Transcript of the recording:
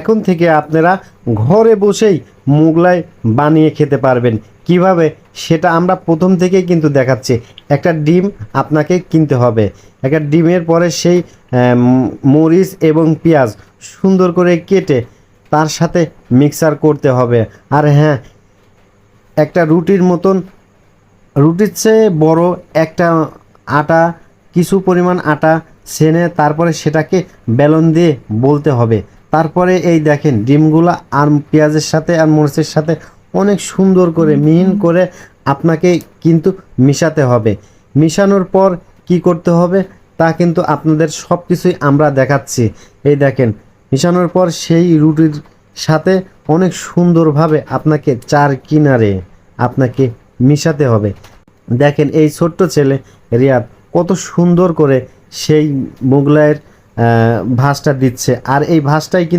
এখন থেকে আপনারা ঘরে বসেই মোগলাই বানিয়ে খেতে পারবেন। কিভাবে সেটা আমরা প্রথম থেকেই কিন্তু দেখাচ্ছি। একটা ডিম আপনাকে কিনতে হবে। একটা ডিমের পরে সেই মরিচ এবং পেঁয়াজ সুন্দর করে কেটে তার সাথে মিক্সার করতে হবে। আর হ্যাঁ, একটা রুটির মতন, রুটির চেয়ে বড় একটা আটা, কিছু পরিমাণ আটা ছেনে তারপরে সেটাকে বেলন দিয়ে বলতে হবে। তারপরে এই দেখেন ডিমগুলো আর পেঁয়াজের সাথে আর মরিচের সাথে অনেক সুন্দর করে মিহিন করে আপনাকে কিন্তু মিশাতে হবে। মিশানোর পর কি করতে হবে তা কিন্তু আপনাদের সব কিছুই আমরা দেখাচ্ছি। এই দেখেন মিশানোর পর সেই রুটির সাথে অনেক সুন্দরভাবে আপনাকে চার কিনারে আপনাকে মিশাতে হবে। দেখেন এই ছোট্ট ছেলে রিয়াদ কত সুন্দর করে সেই মোগলাইয়ের ভাঁজটা দিচ্ছে, আর এই ভাঁজটাই কিন্তু